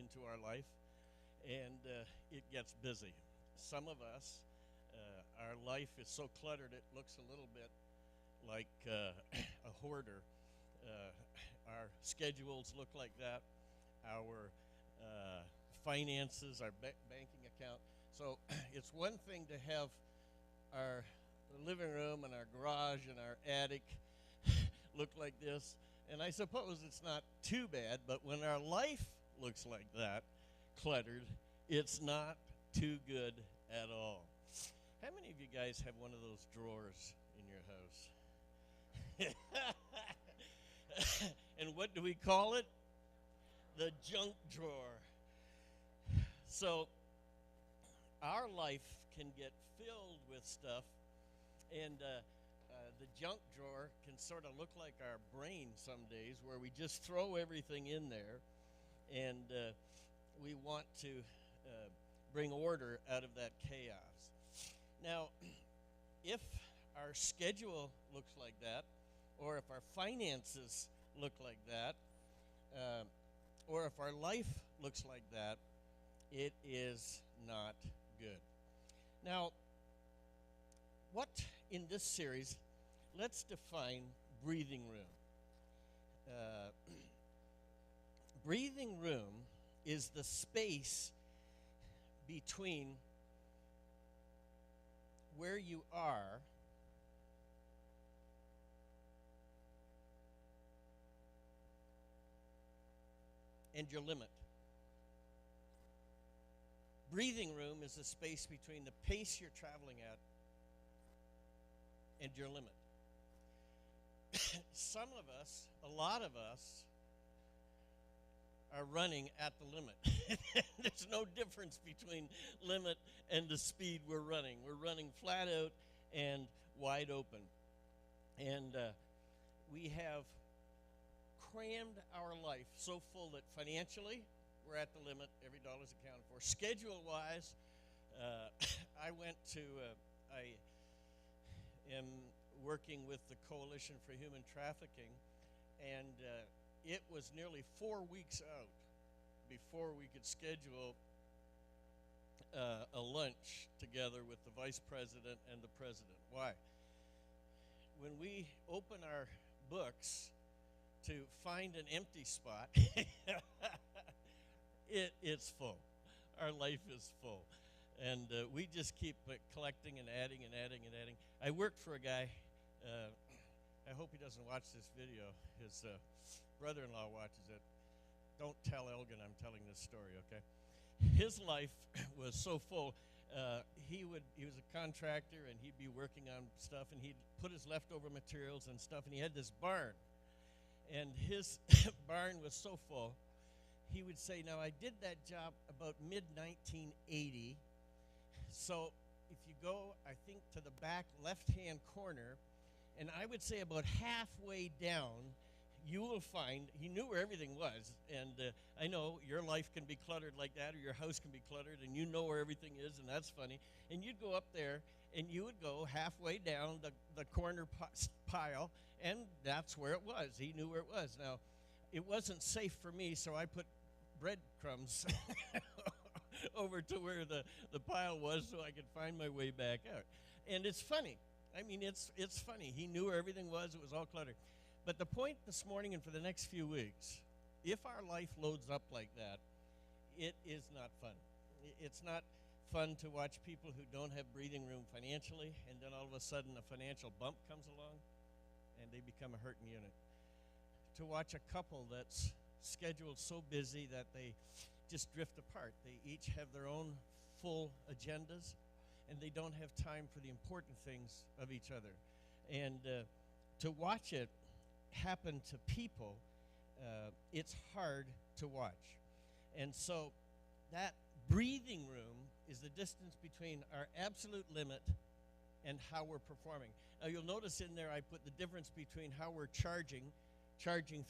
into our life, and it gets busy. Some of us, our life is so cluttered it looks a little bit like a hoarder. Our schedules look like that. Our finances, our banking account. So it's one thing to have our living room and our garage and our attic look like this, and I suppose it's not too bad, but when our life looks like that, cluttered, it's not too good at all. How many of you guys have one of those drawers in your house? And what do we call it? The junk drawer. So our life can get filled with stuff, and the junk drawer can sort of look like our brain some days, where we just throw everything in there, and we want to bring order out of that chaos. Now, if our schedule looks like that, or if our finances look like that, or if our life looks like that, it is not good. Now, what in this series, let's define breathing room. Breathing room is the space between where you are and your limit. Breathing room is the space between the pace you're traveling at and your limit. Some of us, a lot of us, are running at the limit. There's no difference between limit and the speed we're running. We're running flat out and wide open. And we have crammed our life so full that financially we're at the limit. Every dollar's accounted for. Schedule-wise, I am working with the Coalition for Human Trafficking, and it was nearly 4 weeks out before we could schedule a lunch together with the vice president and the president. Why? When we open our books to find an empty spot, it's full. Our life is full. And we just keep collecting and adding and adding and adding. I worked for a guy, I hope he doesn't watch this video. His brother-in-law watches it. Don't tell Elgin I'm telling this story, okay? His life was so full. He was a contractor, and he'd be working on stuff, and he'd put his leftover materials and stuff, and he had this barn. And his barn was so full, he would say, now I did that job about mid-1980, so if you go, I think, to the back left-hand corner, and I would say about halfway down, you will find, he knew where everything was, and I know your life can be cluttered like that, or your house can be cluttered, and you know where everything is, and that's funny, and you'd go up there, and you would go halfway down the corner pile, and that's where it was. He knew where it was. Now, it wasn't safe for me, so I put breadcrumbs over to where the pile was so I could find my way back out. And it's funny. I mean, it's funny. He knew where everything was. It was all cluttered. But the point this morning and for the next few weeks, if our life loads up like that, it is not fun. It's not fun to watch people who don't have breathing room financially, and then all of a sudden a financial bump comes along, and they become a hurting unit. To watch a couple that's scheduled so busy that they just drift apart. They each have their own full agendas, and they don't have time for the important things of each other. And to watch it happen to people, it's hard to watch. And so that breathing room is the distance between our absolute limit and how we're performing. Now you'll notice in there I put the difference between how we're charging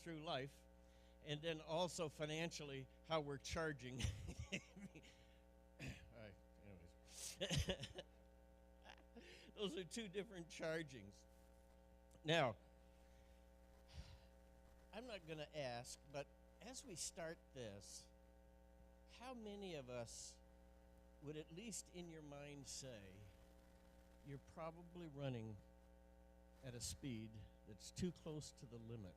through life, and then also financially how we're charging. All right, anyways. Those are two different chargings. Now, I'm not going to ask, but as we start this, how many of us would at least in your mind say you're probably running at a speed that's too close to the limit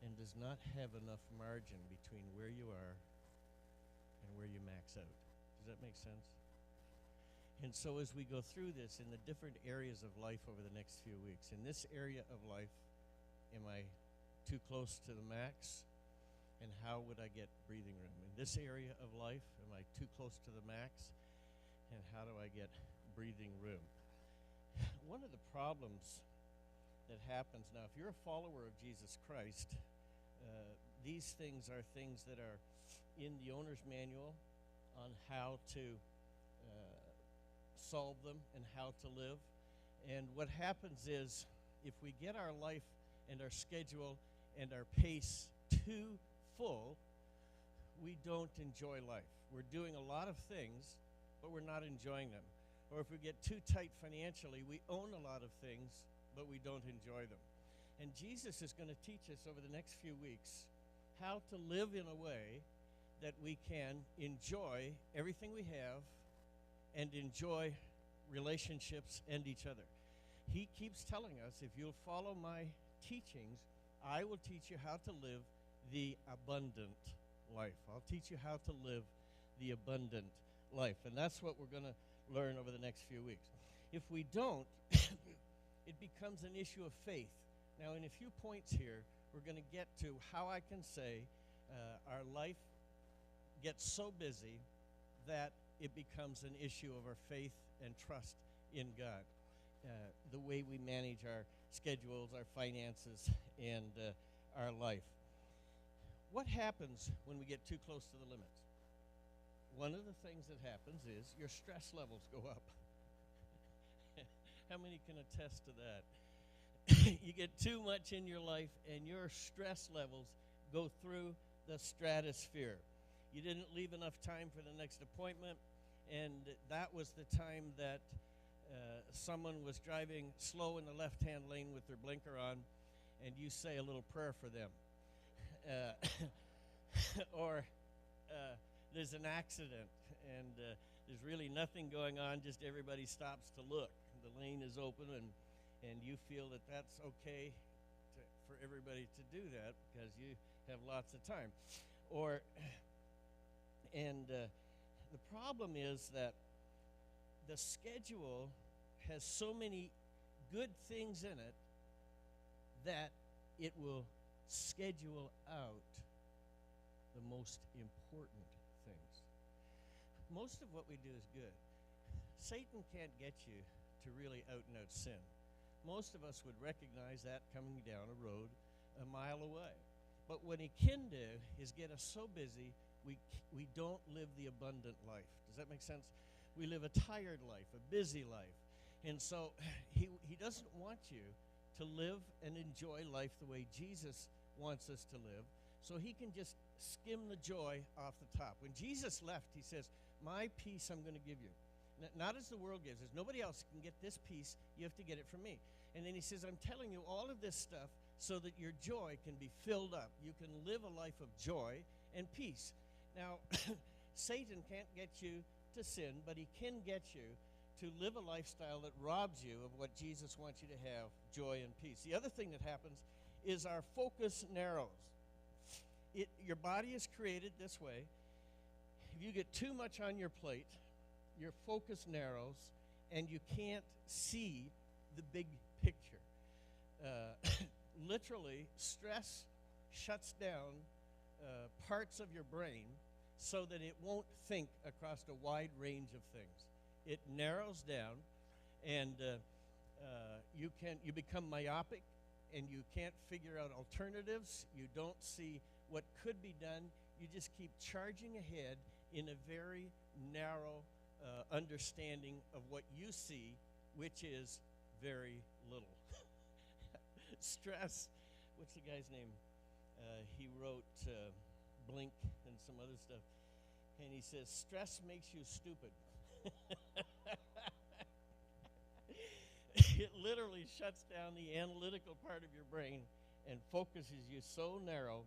and does not have enough margin between where you are and where you max out? Does that make sense? And so as we go through this in the different areas of life over the next few weeks, in this area of life, am I too close to the max? And how would I get breathing room? In this area of life, am I too close to the max? And how do I get breathing room? One of the problems that happens now, if you're a follower of Jesus Christ, these things are things that are in the owner's manual on how to solve them and how to live. And what happens is, if we get our life and our schedule and our pace too full, we don't enjoy life. We're doing a lot of things, but we're not enjoying them. Or if we get too tight financially, we own a lot of things, but we don't enjoy them. And Jesus is going to teach us over the next few weeks how to live in a way that we can enjoy everything we have and enjoy relationships and each other. He keeps telling us, if you'll follow my teachings, I will teach you how to live the abundant life. I'll teach you how to live the abundant life. And that's what we're going to learn over the next few weeks. If we don't, it becomes an issue of faith. Now, in a few points here, we're going to get to how I can say our life gets so busy that it becomes an issue of our faith and trust in God. The way we manage our schedules, our finances, and our life. What happens when we get too close to the limits? One of the things that happens is your stress levels go up. How many can attest to that? You get too much in your life and your stress levels go through the stratosphere. You didn't leave enough time for the next appointment, and that was the time that someone was driving slow in the left-hand lane with their blinker on, and you say a little prayer for them. Or there's an accident, and there's really nothing going on, just everybody stops to look. The lane is open, and you feel that that's okay for everybody to do that because you have lots of time. The problem is that the schedule has so many good things in it that it will schedule out the most important things. Most of what we do is good. Satan can't get you to really out and out sin. Most of us would recognize that coming down a road a mile away. But what he can do is get us so busy we don't live the abundant life. Does that make sense? We live a tired life, a busy life. And so he doesn't want you to live and enjoy life the way Jesus wants us to live, so he can just skim the joy off the top. When Jesus left, he says, my peace I'm going to give you. Not as the world gives. There's nobody else can get this peace. You have to get it from me. And then he says, I'm telling you all of this stuff so that your joy can be filled up. You can live a life of joy and peace. Now, Satan can't get you to sin, but he can get you to live a lifestyle that robs you of what Jesus wants you to have, joy and peace. The other thing that happens is our focus narrows. Your body is created this way. If you get too much on your plate, your focus narrows, and you can't see the big picture. Literally, stress shuts down parts of your brain so that it won't think across a wide range of things. It narrows down, and you become myopic, and you can't figure out alternatives. You don't see what could be done. You just keep charging ahead in a very narrow understanding of what you see, which is very little. Stress, what's the guy's name? He wrote Blink and some other stuff, and he says, stress makes you stupid. It literally shuts down the analytical part of your brain and focuses you so narrow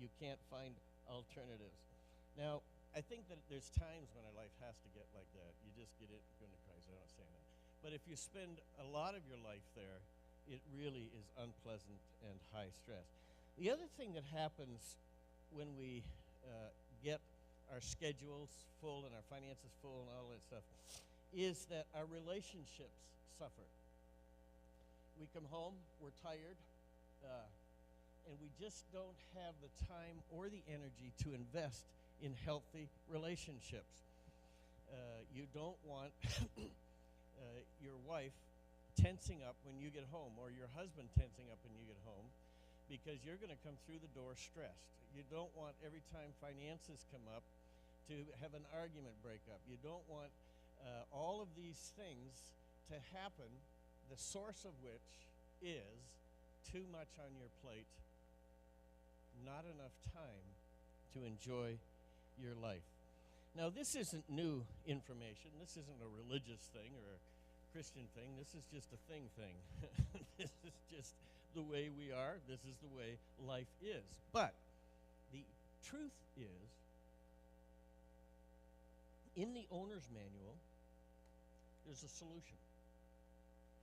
you can't find alternatives. Now, I think that there's times when our life has to get like that. You just get it, go into Christ. I'm not saying that. But if you spend a lot of your life there, it really is unpleasant and high stress. The other thing that happens when we get our schedules full and our finances full and all that stuff is that our relationships suffer. We come home, we're tired, and we just don't have the time or the energy to invest in healthy relationships. You don't want your wife tensing up when you get home, or your husband tensing up when you get home, because you're going to come through the door stressed. You don't want every time finances come up to have an argument break up. You don't want all of these things to happen, the source of which is too much on your plate, not enough time to enjoy your life. Now, this isn't new information. This isn't a religious thing or a Christian thing. This is just a thing. This is just the way we are. This is the way life is. But the truth is, in the owner's manual, there's a solution.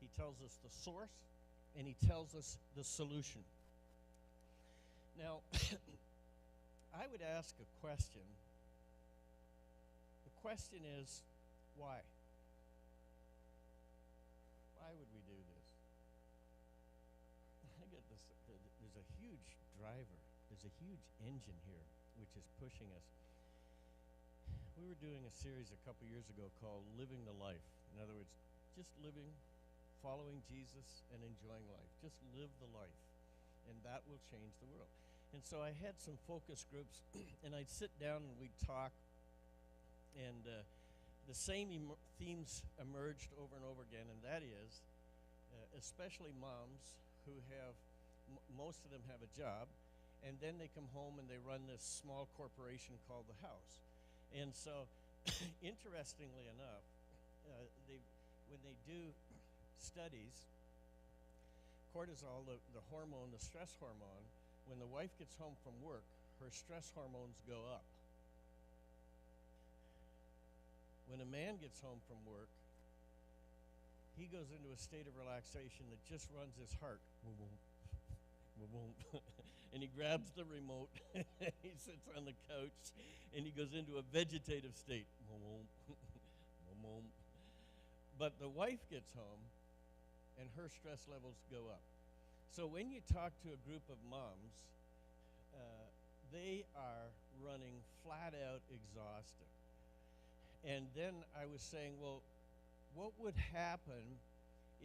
He tells us the source, and he tells us the solution. Now, I would ask a question. The question is, why? Why would we do this? I get this. There's a huge driver. There's a huge engine here, which is pushing us. We were doing a series a couple years ago called Living the Life. In other words, just living, following Jesus, and enjoying life. Just live the life, and that will change the world. And so I had some focus groups, and I'd sit down and we'd talk, and the same themes emerged over and over again, and that is, especially moms who have, most of them have a job, and then they come home and they run this small corporation called the house. And so, interestingly enough, when they do studies, cortisol, the hormone, the stress hormone, when the wife gets home from work, her stress hormones go up. When a man gets home from work, he goes into a state of relaxation that just runs his heart. And he grabs the remote, he sits on the couch, and he goes into a vegetative state. But the wife gets home, and her stress levels go up. So when you talk to a group of moms, they are running flat out exhausted. And then I was saying, well, what would happen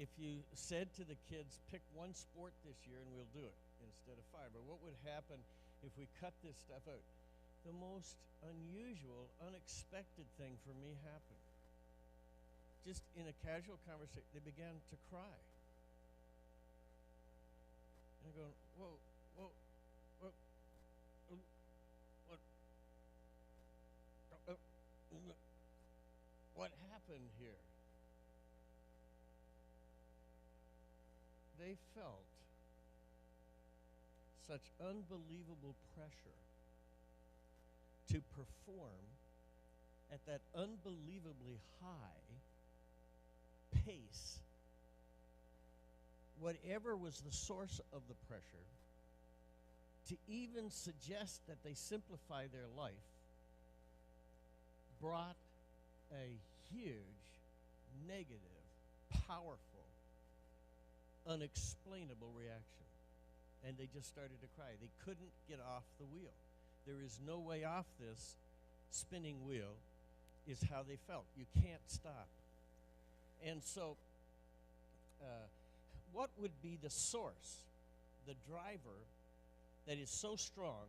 if you said to the kids, pick one sport this year and we'll do it instead of 5? Or what would happen if we cut this stuff out? The most unusual, unexpected thing for me happened. Just in a casual conversation, they began to cry. And I'm going, whoa, what happened here? They felt such unbelievable pressure to perform at that unbelievably high pace, whatever was the source of the pressure, to even suggest that they simplify their life brought a huge, negative, powerful, unexplainable reaction. And they just started to cry. They couldn't get off the wheel. There is no way off this spinning wheel, is how they felt. You can't stop. And so, what would be the source, the driver that is so strong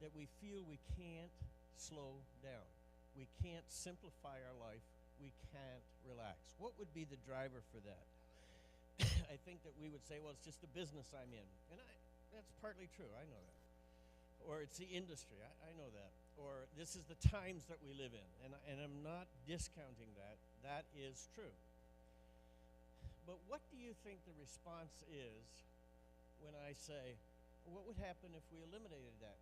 that we feel we can't slow down? We can't simplify our life. We can't relax. What would be the driver for that? I think that we would say, well, it's just the business I'm in. And that's partly true. I know that. Or it's the industry. I know that. Or this is the times that we live in. And I'm not discounting that. That is true. But what do you think the response is when I say, what would happen if we eliminated that?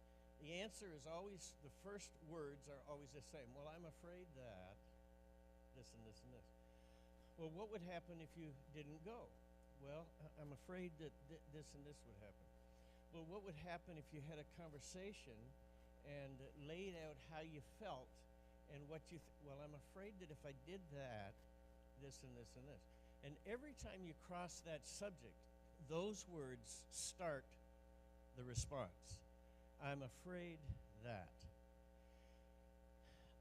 the answer is always, the first words are always the same. Well, I'm afraid that this and this and this. Well, what would happen if you didn't go? Well, I'm afraid that this and this would happen. Well, what would happen if you had a conversation and laid out how you felt and what you well, I'm afraid that if I did that, this and this and this. And every time you cross that subject, those words start the response. I'm afraid that.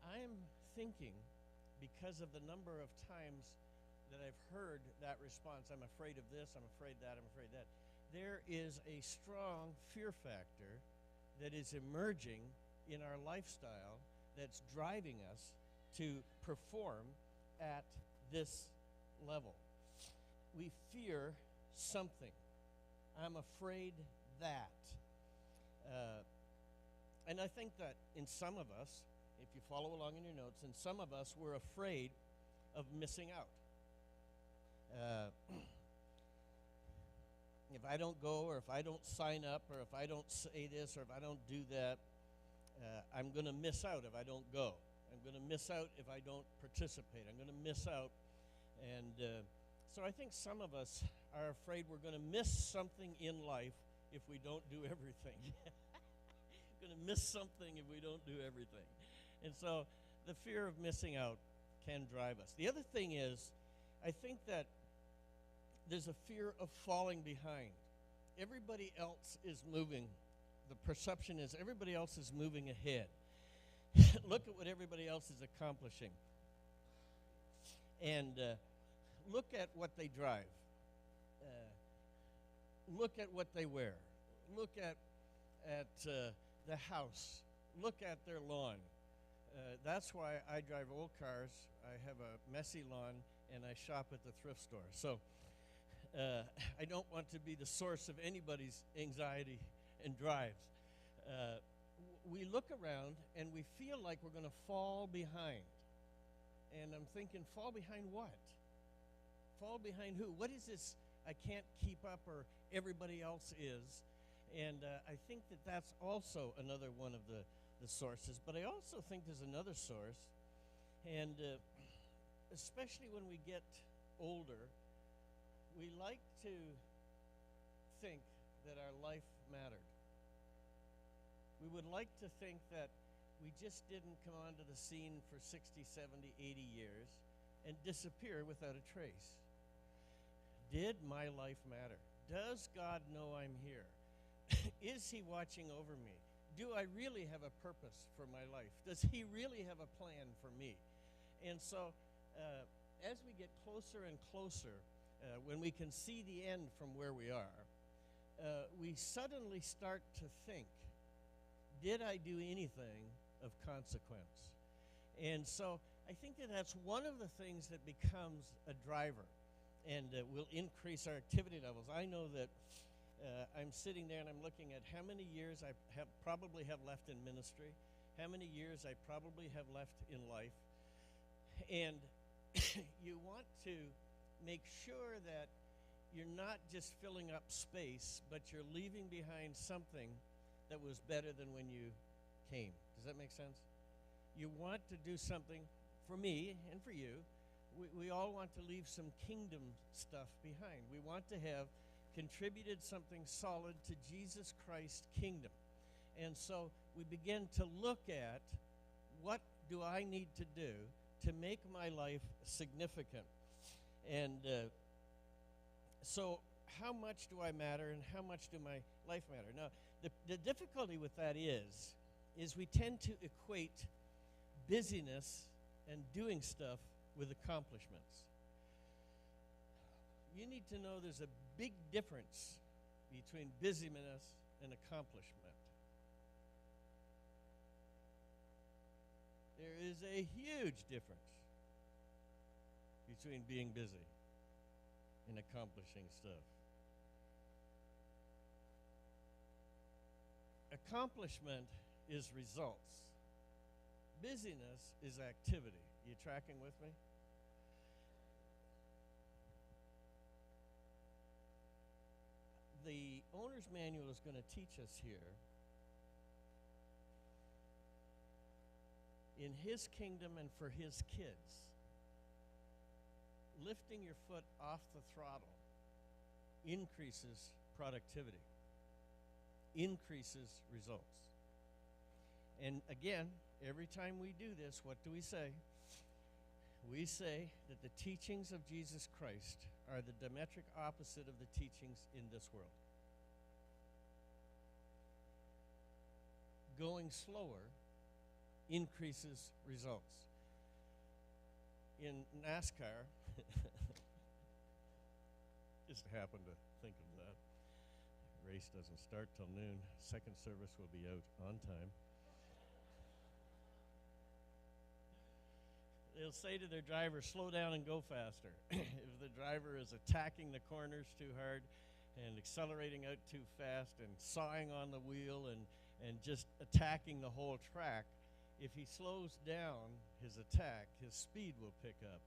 I'm thinking, because of the number of times that I've heard that response, I'm afraid of this, I'm afraid that, I'm afraid that, there is a strong fear factor that is emerging in our lifestyle that's driving us to perform at this level. We fear something. I'm afraid that. And I think that in some of us, if you follow along in your notes, in some of us, we're afraid of missing out. If I don't go, or if I don't sign up, or if I don't say this, or if I don't do that, I'm going to miss out if I don't go. I'm going to miss out if I don't participate. I'm going to miss out. And so I think some of us are afraid we're going to miss something in life if we don't do everything. We're going to miss something if we don't do everything. And so the fear of missing out can drive us. The other thing is, I think that there's a fear of falling behind. Everybody else is moving. The perception is everybody else is moving ahead. Look at what everybody else is accomplishing. And look at what they drive. Look at what they wear. Look at the house. Look at their lawn. That's why I drive old cars. I have a messy lawn, and I shop at the thrift store. So I don't want to be the source of anybody's anxiety and drives. We look around, and we feel like we're going to fall behind. And I'm thinking, fall behind what? Fall behind who? What is this I can't keep up, or everybody else is? And I think that that's also another one of the sources. But I also think there's another source, and especially when we get older, we like to think that our life mattered. We would like to think that we just didn't come onto the scene for 60, 70, 80 years and disappear without a trace. Did my life matter? Does God know I'm here? Is he watching over me? Do I really have a purpose for my life? Does he really have a plan for me? And so as we get closer and closer, when we can see the end from where we are, we suddenly start to think, did I do anything of consequence? And so I think that that's one of the things that becomes a driver and will increase our activity levels. I know that I'm sitting there and I'm looking at how many years I probably have left in ministry, how many years I probably have left in life. And you want to make sure that you're not just filling up space, but you're leaving behind something that was better than when you came. Does that make sense? You want to do something, for me and for you, we all want to leave some kingdom stuff behind. We want to have contributed something solid to Jesus Christ's kingdom. And so we begin to look at, what do I need to do to make my life significant? And so how much do I matter, and how much do my life matter? Now, the difficulty with that is we tend to equate busyness and doing stuff with accomplishments. You need to know there's a big difference between busyness and accomplishment. There is a huge difference between being busy and accomplishing stuff. Accomplishment is results. Busyness is activity. You tracking with me? The owner's manual is going to teach us here in his kingdom and for his kids. Lifting your foot off the throttle increases productivity, increases results. And again, every time we do this, what do we say? We say that the teachings of Jesus Christ are the diametric opposite of the teachings in this world. Going slower increases results. In NASCAR, just happened to think of that. Race doesn't start till noon. Second service will be out on time. They'll say to their driver, slow down and go faster. If the driver is attacking the corners too hard and accelerating out too fast and sawing on the wheel and just attacking the whole track, if he slows down his attack, his speed will pick up.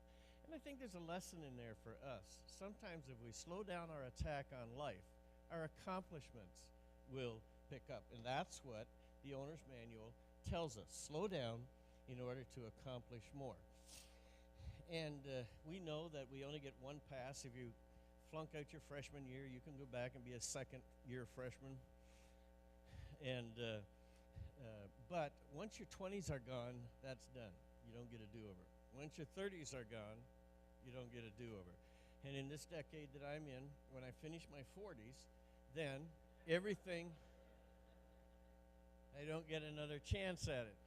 And I think there's a lesson in there for us. Sometimes if we slow down our attack on life, our accomplishments will pick up. And that's what the owner's manual tells us. Slow down in order to accomplish more. And we know that we only get one pass. If you flunk out your freshman year, you can go back and be a second-year freshman. And but once your 20s are gone, that's done. You don't get a do-over. Once your 30s are gone, you don't get a do-over. And in this decade that I'm in, when I finish my 40s, then everything, I don't get another chance at it.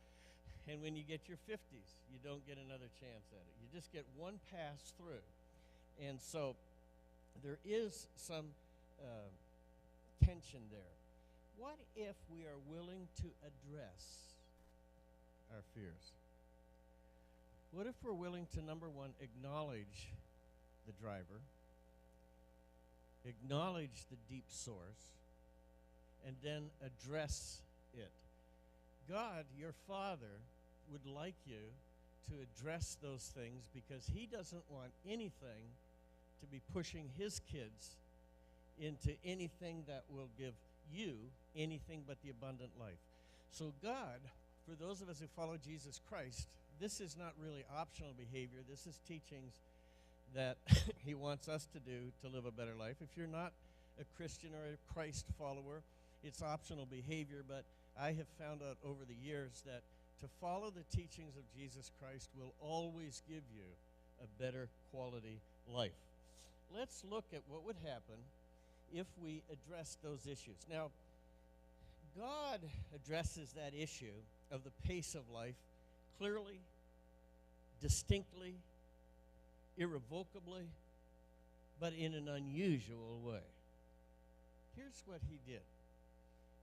And when you get your 50s, you don't get another chance at it. You just get one pass through. And so there is some tension there. What if we are willing to address our fears? What if we're willing to, number one, acknowledge the driver, acknowledge the deep source, and then address it? God, your Father, would like you to address those things because he doesn't want anything to be pushing his kids into anything that will give you anything but the abundant life. So God, for those of us who follow Jesus Christ, this is not really optional behavior. This is teachings that he wants us to do to live a better life. If you're not a Christian or a Christ follower, it's optional behavior, but I have found out over the years that to follow the teachings of Jesus Christ will always give you a better quality life. Let's look at what would happen if we address those issues. Now, God addresses that issue of the pace of life clearly, distinctly, irrevocably, but in an unusual way. Here's what he did.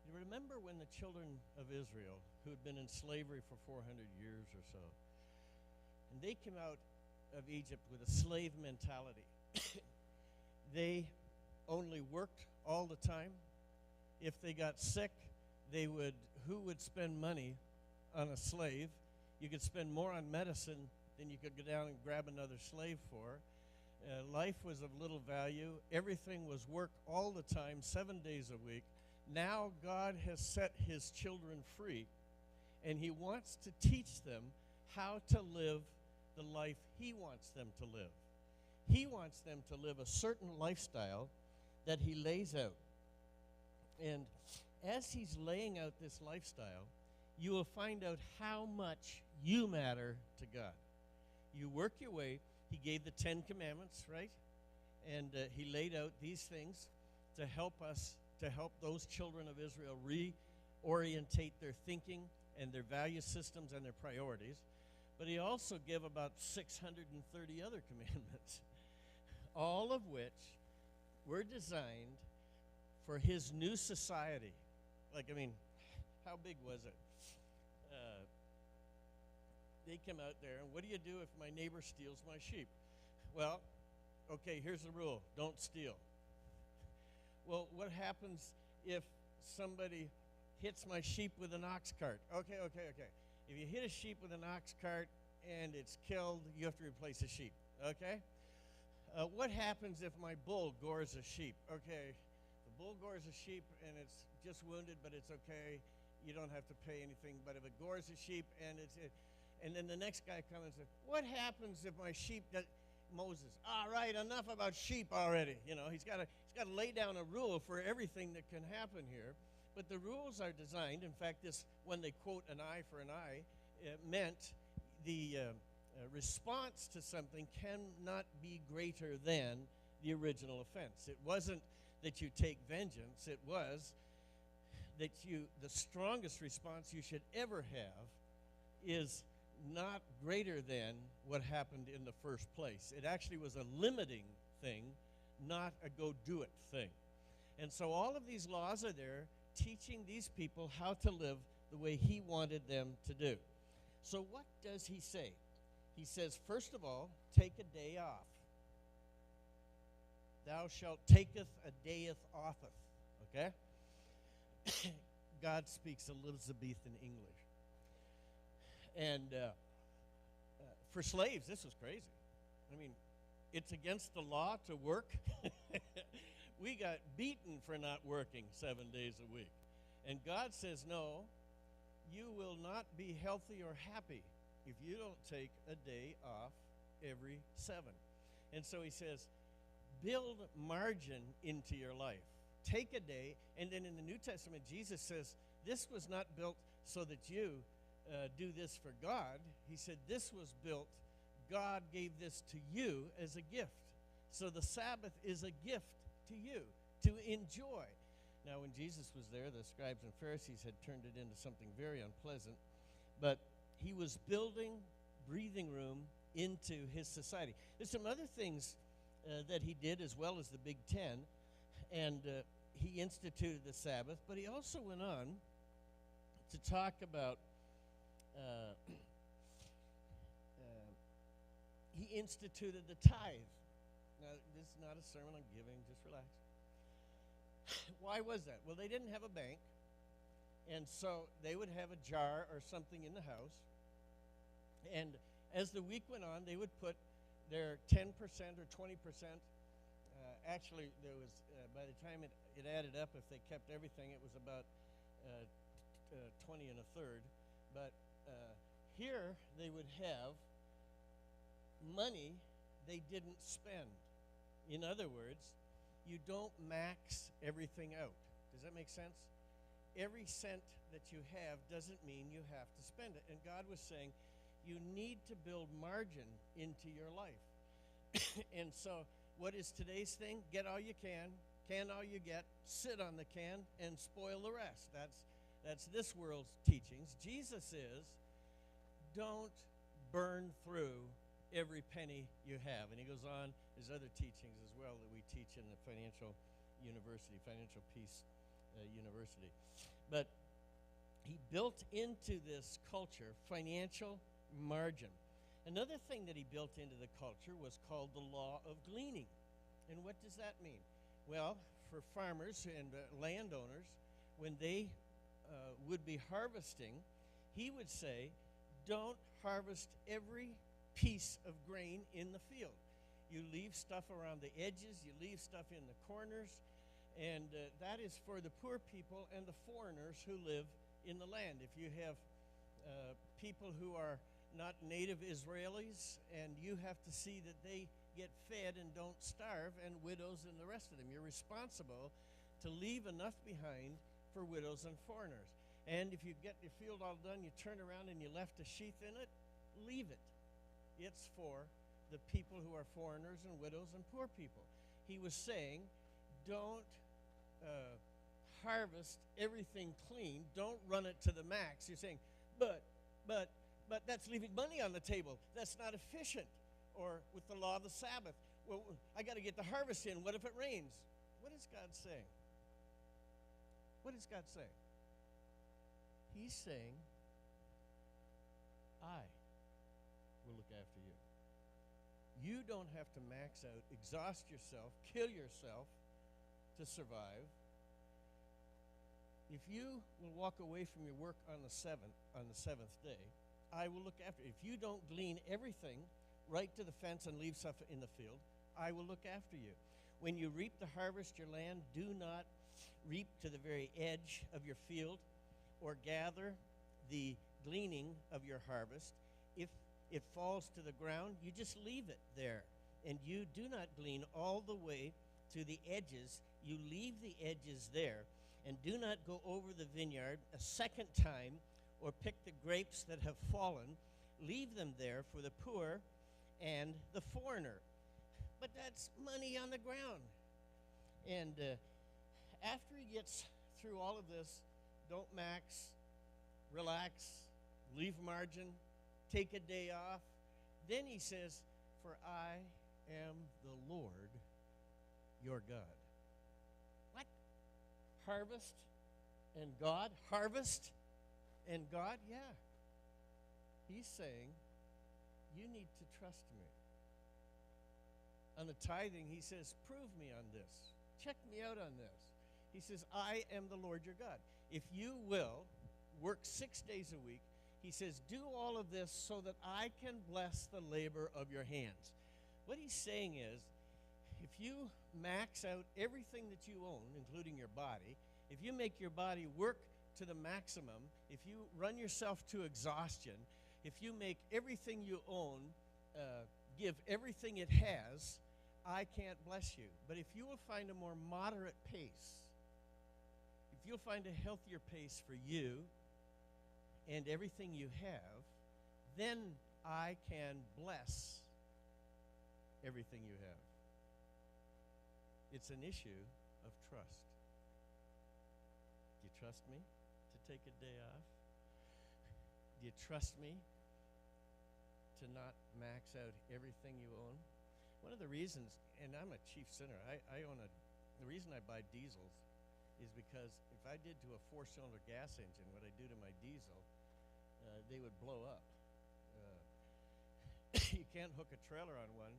You remember when the children of Israel, who had been in slavery for 400 years or so, and they came out of Egypt with a slave mentality. They only worked all the time. If they got sick, who would spend money on a slave? You could spend more on medicine than you could go down and grab another slave for. Life was of little value. Everything was work all the time, 7 days a week. Now God has set his children free, and he wants to teach them how to live the life he wants them to live. He wants them to live a certain lifestyle that he lays out. And as he's laying out this lifestyle, you will find out how much you matter to God. You work your way. He gave the 10 Commandments, right? And he laid out these things to help us, to help those children of Israel reorientate their thinking and their value systems and their priorities. But he also gave about 630 other commandments, all of which were designed for his new society. How big was it? They come out there, and what do you do if my neighbor steals my sheep? Well, okay, here's the rule. Don't steal. Well, what happens if somebody hits my sheep with an ox cart? Okay. If you hit a sheep with an ox cart and it's killed, you have to replace the sheep, okay? What happens if my bull gores a sheep? Okay, the bull gores a sheep and it's just wounded, but it's okay. You don't have to pay anything. But if it gores a sheep and And then the next guy comes and says, what happens if my sheep does? Moses, all right, enough about sheep already. You know, he's got to lay down a rule for everything that can happen here. But the rules are designed. In fact, this, when they quote an eye for an eye, it meant the response to something cannot be greater than the original offense. It wasn't that you take vengeance. It was that the strongest response you should ever have is not greater than what happened in the first place. It actually was a limiting thing, not a go-do-it thing. And so all of these laws are there teaching these people how to live the way he wanted them to do. So what does he say? He says, first of all, take a day off. Thou shalt taketh a dayeth offeth. Okay? God speaks Elizabethan English. And for slaves, this was crazy. I mean, it's against the law to work. We got beaten for not working 7 days a week. And God says, no, you will not be healthy or happy if you don't take a day off every 7. And so he says, build margin into your life. Take a day. And then in the New Testament, Jesus says, this was not built so that you do this for God. He said, this was built, God gave this to you as a gift. So the Sabbath is a gift to you to enjoy. Now, when Jesus was there, the scribes and Pharisees had turned it into something very unpleasant, but he was building breathing room into his society. There's some other things that he did as well as the Big Ten, and he instituted the Sabbath, but he also went on to talk about he instituted the tithe. Now, this is not a sermon on giving, just relax. Why was that? Well, they didn't have a bank, and so they would have a jar or something in the house, and as the week went on, they would put their 10% or 20%. Actually, there was, by the time it added up, if they kept everything, it was about 20 and a third. But here they would have money they didn't spend. In other words, you don't max everything out. Does that make sense? Every cent that you have doesn't mean you have to spend it. And God was saying, you need to build margin into your life. And so what is today's thing? Get all you can all you get, sit on the can, and spoil the rest. That's this world's teachings. Jesus is, don't burn through every penny you have. And he goes on, there's other teachings as well that we teach in the financial university, Financial Peace University. But he built into this culture financial margin. Another thing that he built into the culture was called the law of gleaning. And what does that mean? Well, for farmers and landowners, when they would be harvesting, he would say, don't harvest every piece of grain in the field. You leave stuff around the edges, you leave stuff in the corners, and that is for the poor people and the foreigners who live in the land. If you have people who are not native Israelis, and you have to see that they get fed and don't starve, and widows and the rest of them. You're responsible to leave enough behind for widows and foreigners. And if you get your field all done, you turn around and you left a sheath in it, leave it. It's for the people who are foreigners and widows and poor people. He was saying, don't harvest everything clean. Don't run it to the max. You're saying, but that's leaving money on the table. That's not efficient. Or with the law of the Sabbath. Well, I got to get the harvest in. What if it rains? What is God saying? What is God saying? He's saying, I will look after you. You don't have to max out, exhaust yourself, kill yourself to survive. If you will walk away from your work on the seventh day, I will look after you. If you don't glean everything right to the fence and leave stuff in the field, I will look after you. When you reap the harvest your land, do not reap to the very edge of your field or gather the gleaning of your harvest. If it falls to the ground, you just leave it there. And you do not glean all the way to the edges. You leave the edges there, and do not go over the vineyard a second time or pick the grapes that have fallen. Leave them there for the poor and the foreigner. But that's money on the ground. And after he gets through all of this, don't max, relax, leave margin, take a day off. Then he says, for I am the Lord your God. What? Harvest and God? Harvest and God? Yeah. He's saying, you need to trust me. On the tithing, he says, prove me on this. Check me out on this. He says, I am the Lord your God. If you will work 6 days a week, he says, do all of this so that I can bless the labor of your hands. What he's saying is, if you max out everything that you own, including your body, if you make your body work to the maximum, if you run yourself to exhaustion, if you make everything you own, give everything it has, I can't bless you. But if you will find a more moderate pace, if you'll find a healthier pace for you and everything you have, then I can bless everything you have. It's an issue of trust. Do you trust me to take a day off? Do you trust me to not max out everything you own? One of the reasons, and I'm a chief sinner, the reason I buy diesels is because if I did to a 4-cylinder gas engine what I do to my diesel, they would blow up. You can't hook a trailer on one,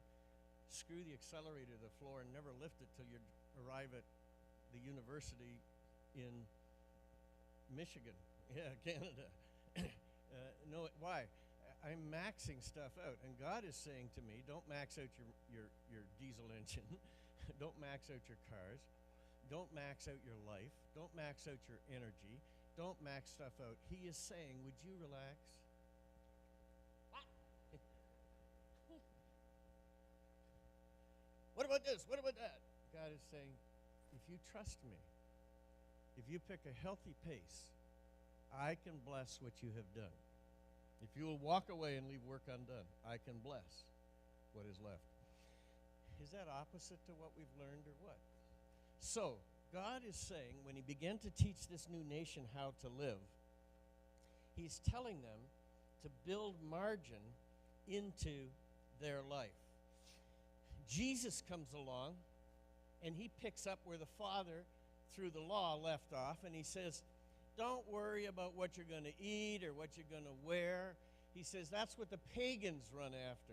screw the accelerator to the floor, and never lift it till you arrive at the university in Michigan. Yeah, Canada. No, why? I'm maxing stuff out, and God is saying to me, don't max out your diesel engine. Don't max out your cars. Don't max out your life. Don't max out your energy. Don't max stuff out. He is saying, would you relax? What about this? What about that? God is saying, if you trust me, if you pick a healthy pace, I can bless what you have done. If you will walk away and leave work undone, I can bless what is left. Is that opposite to what we've learned or what? So, God is saying, when he began to teach this new nation how to live, he's telling them to build margin into their life. Jesus comes along, and he picks up where the Father, through the law, left off, and he says, don't worry about what you're going to eat or what you're going to wear. He says that's what the pagans run after.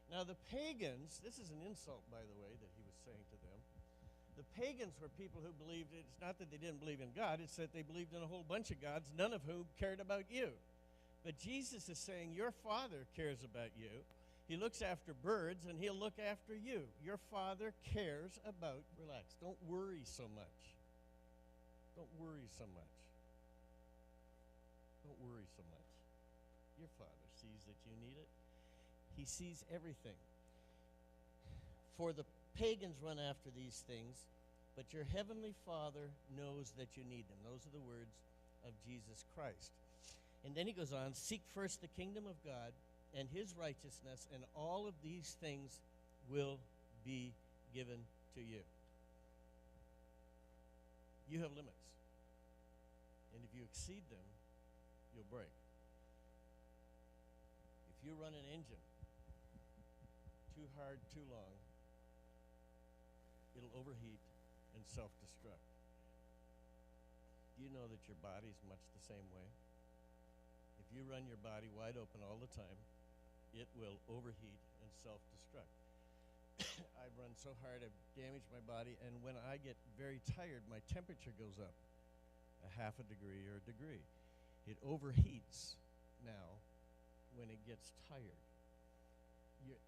Now the pagans, this is an insult, by the way, that he was saying to them. The pagans were people who believed, it's not that they didn't believe in God, it's that they believed in a whole bunch of gods, none of whom cared about you. But Jesus is saying your Father cares about you. He looks after birds, and he'll look after you. Your Father cares about, relax, don't worry so much. Don't worry so much. Don't worry so much. Your Father sees that you need it. He sees everything. For the pagans run after these things, but your heavenly Father knows that you need them. Those are the words of Jesus Christ. And then he goes on, seek first the kingdom of God and his righteousness, and all of these things will be given to you. You have limits. And if you exceed them, you'll break. If you run an engine too hard, too long, it'll overheat and self-destruct. Do you know that your body's much the same way? If you run your body wide open all the time, it will overheat and self-destruct. I've run so hard, I've damaged my body, and when I get very tired, my temperature goes up a half a degree or a degree. It overheats now when it gets tired.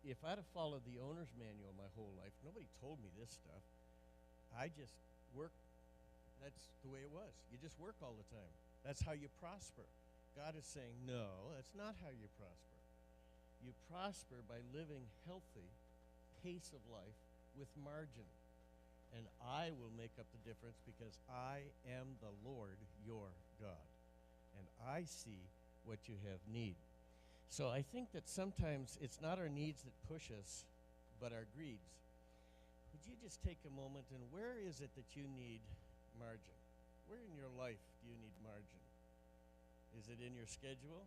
If I'd have followed the owner's manual my whole life, nobody told me this stuff. I just worked. That's the way it was. You just work all the time. That's how you prosper. God is saying, no, that's not how you prosper. You prosper by living healthy pace of life with margin. And I will make up the difference because I am the Lord your God. And I see what you have need. So I think that sometimes it's not our needs that push us, but our greeds. Would you just take a moment, and where is it that you need margin? Where in your life do you need margin? Is it in your schedule?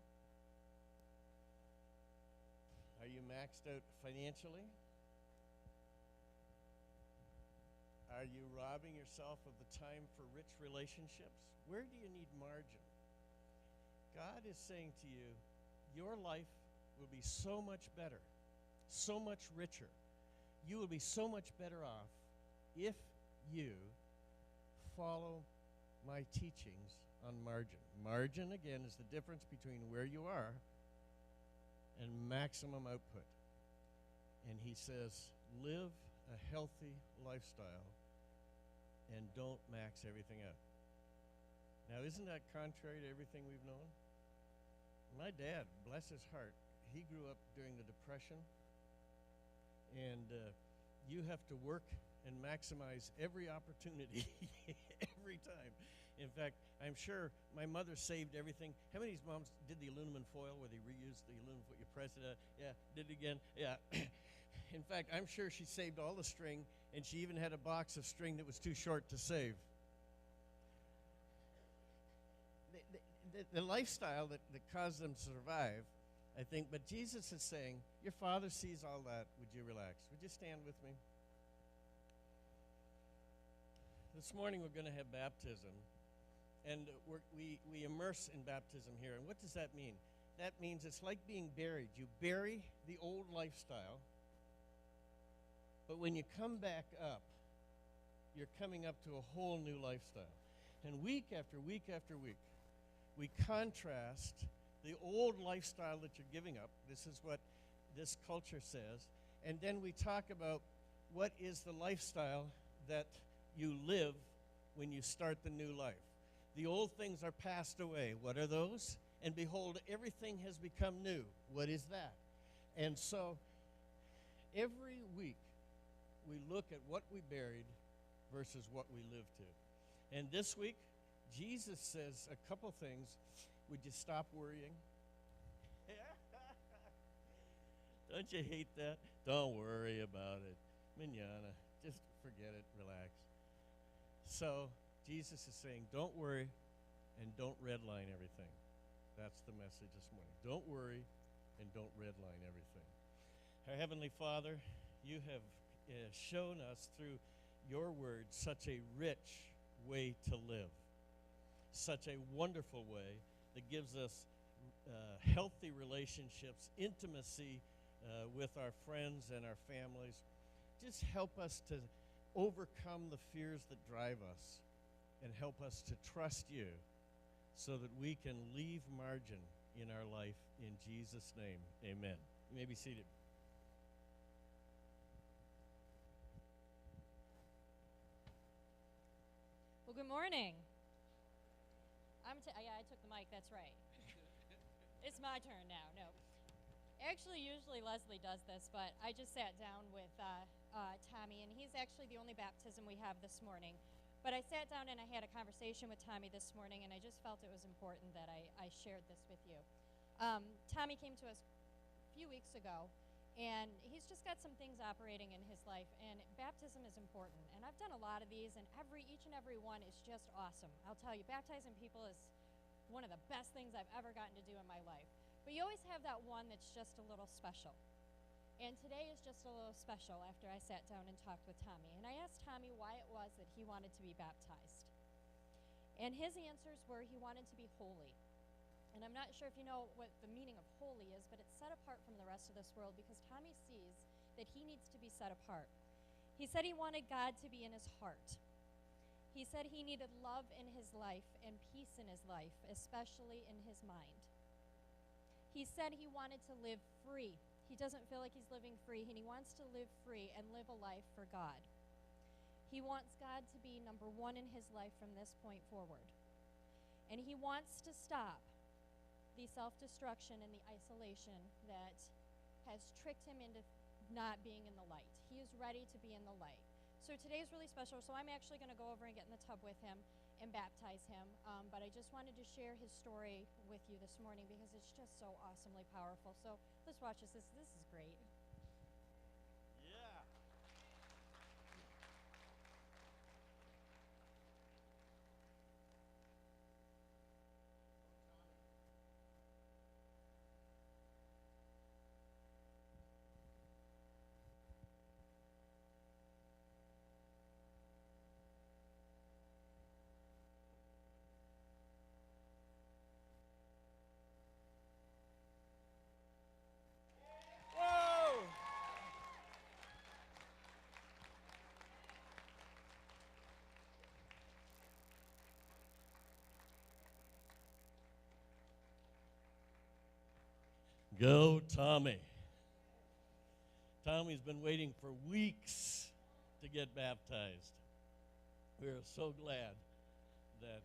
Are you maxed out financially? Are you robbing yourself of the time for rich relationships? Where do you need margin? God is saying to you, your life will be so much better, so much richer. You will be so much better off if you follow my teachings on margin. Margin, again, is the difference between where you are and maximum output. And he says, live a healthy lifestyle and don't max everything out. Now, isn't that contrary to everything we've known? My dad, bless his heart, he grew up during the Depression, and you have to work and maximize every opportunity every time. In fact, I'm sure my mother saved everything. How many of these moms did the aluminum foil where they reused the aluminum foil? You press it out. Yeah, did it again. Yeah. In fact, I'm sure she saved all the string, and she even had a box of string that was too short to save. The lifestyle that caused them to survive, I think, but Jesus is saying, your Father sees all that. Would you relax? Would you stand with me? This morning we're going to have baptism, and we immerse in baptism here. And what does that mean? That means it's like being buried. You bury the old lifestyle, but when you come back up, you're coming up to a whole new lifestyle. And week after week after week, we contrast the old lifestyle that you're giving up. This is what this culture says. And then we talk about what is the lifestyle that you live when you start the new life. The old things are passed away. What are those? And behold, everything has become new. What is that? And so every week we look at what we buried versus what we live to. And this week, Jesus says a couple things. Would you stop worrying? Don't you hate that? Don't worry about it. Manana, just forget it, relax. So Jesus is saying, don't worry and don't redline everything. That's the message this morning. Don't worry and don't redline everything. Our Heavenly Father, you have shown us through your word such a rich way to live. Such a wonderful way that gives us healthy relationships, intimacy with our friends and our families. Just help us to overcome the fears that drive us and help us to trust you so that we can leave margin in our life. In Jesus' name, amen. You may be seated. Well, good morning. Yeah, I took the mic. That's right. It's my turn now. No. Actually, usually Leslie does this, but I just sat down with Tommy, and he's actually the only baptism we have this morning. But I sat down and I had a conversation with Tommy this morning, and I just felt it was important that I shared this with you. Tommy came to us a few weeks ago, and he's just got some things operating in his life, and baptism is important. And I've done a lot of these, and each and every one is just awesome. I'll tell you, baptizing people is one of the best things I've ever gotten to do in my life. But you always have that one that's just a little special. And today is just a little special after I sat down and talked with Tommy. And I asked Tommy why it was that he wanted to be baptized. And his answers were he wanted to be holy. And I'm not sure if you know what the meaning of holy is, but it's set apart from the rest of this world because Tommy sees that he needs to be set apart. He said he wanted God to be in his heart. He said he needed love in his life and peace in his life, especially in his mind. He said he wanted to live free. He doesn't feel like he's living free, and he wants to live free and live a life for God. He wants God to be number one in his life from this point forward. And he wants to stop the self-destruction and the isolation that has tricked him into not being in the light. He is ready to be in the light. So today is really special. So I'm actually going to go over and get in the tub with him and baptize him. But I just wanted to share his story with you this morning because it's just so awesomely powerful. So let's watch this. This is great. Yeah. Whoa! Go, Tommy. Tommy's been waiting for weeks to get baptized. We're so glad that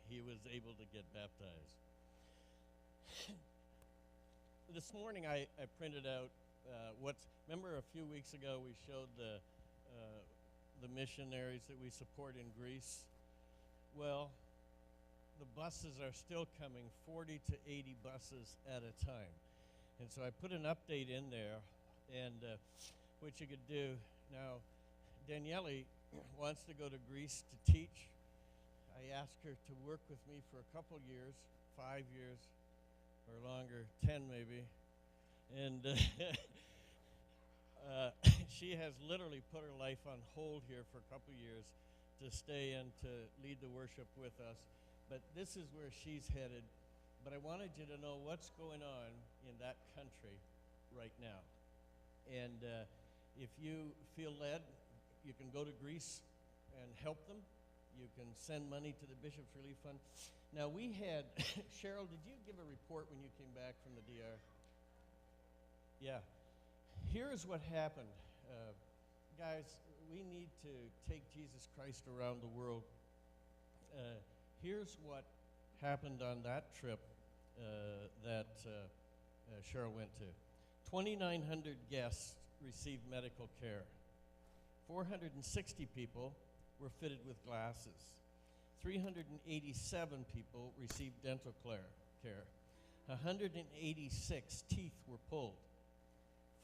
he was able to get baptized. This morning I printed out remember a few weeks ago we showed the missionaries that we support in Greece? Well, the buses are still coming, 40 to 80 buses at a time. And so I put an update in there, and what you could do. Now, Daniele wants to go to Greece to teach. I asked her to work with me for a couple years, 5 years or longer, 10 maybe. And she has literally put her life on hold here for a couple years to stay and to lead the worship with us. But this is where she's headed. But I wanted you to know what's going on in that country right now. And if you feel led, you can go to Greece and help them. You can send money to the Bishop's Relief Fund. Now we had, Cheryl, did you give a report when you came back from the DR? Yeah. Here's what happened. Guys, we need to take Jesus Christ around the world. Here's what happened on that trip that Cheryl went to. 2,900 guests received medical care. 460 people were fitted with glasses. 387 people received dental care. 186 teeth were pulled.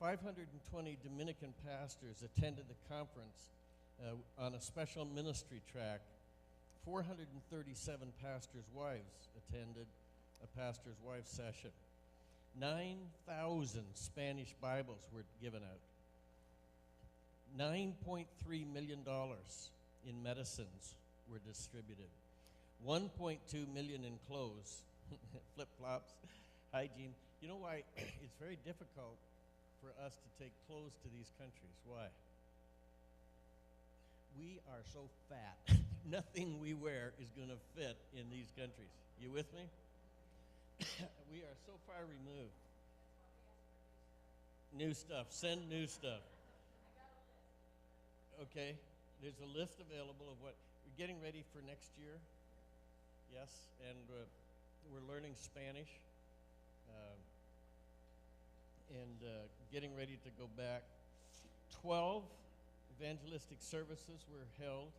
520 Dominican pastors attended the conference on a special ministry track. 437 pastors' wives attended a pastor's wife session. 9,000 Spanish Bibles were given out. $9.3 million in medicines were distributed. 1.2 million in clothes, flip-flops, hygiene. You know why it's very difficult for us to take clothes to these countries? Why? We are so fat. Nothing we wear is going to fit in these countries. You with me? We are so far removed. New stuff. Send new stuff. Okay. There's a list available of what we're getting ready for next year. Yes, and we're learning Spanish and getting ready to go back. 12 evangelistic services were held.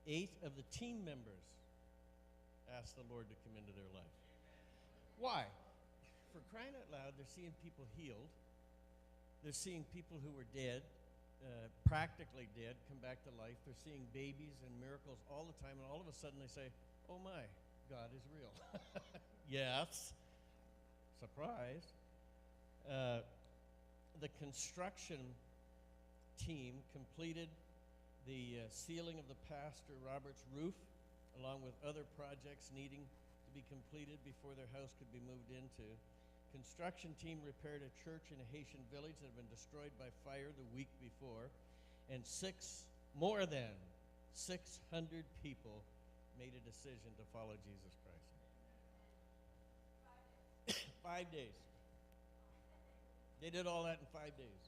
8 of the team members asked the Lord to come into their life. Why? For crying out loud, they're seeing people healed. They're seeing people who were dead, practically dead, come back to life. They're seeing babies and miracles all the time, and all of a sudden they say, oh my, God is real. Yes. Surprise. The construction team completed the ceiling of the Pastor Robert's roof, along with other projects needing to be completed before their house could be moved into. Construction team repaired a church in a Haitian village that had been destroyed by fire the week before, and more than 600 people made a decision to follow Jesus Christ. 5 days. They did all that in 5 days.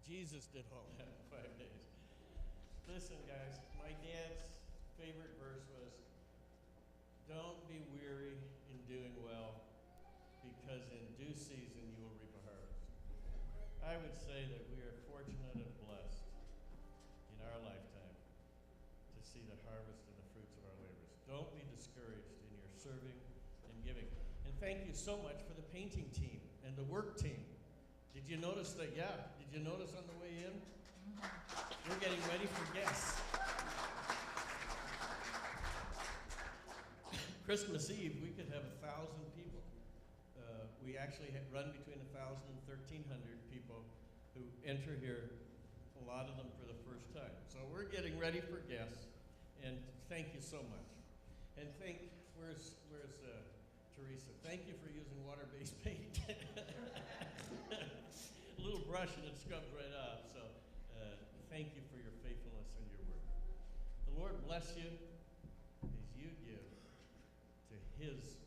Jesus did all that in 5 days. Listen, guys, my dad's favorite verse was, don't be weary in doing well, because in due season you will reap a I would say that we are fortunate and blessed in our lifetime to see the harvest and the fruits of our labors. Don't be discouraged in your serving and giving. And thank you so much for the painting team and the work team. Did you notice that? Yeah. Did you notice on the way in? We're getting ready for guests. Christmas Eve, we could have 1,000 people. We actually run between 1,000 and 1,300 people who enter here, a lot of them for the first time. So we're getting ready for guests, and thank you so much. And where's Teresa? Thank you for using water-based paint. A little brush and it scrubs right off. So thank you for your faithfulness and your work. The Lord bless you as you give to His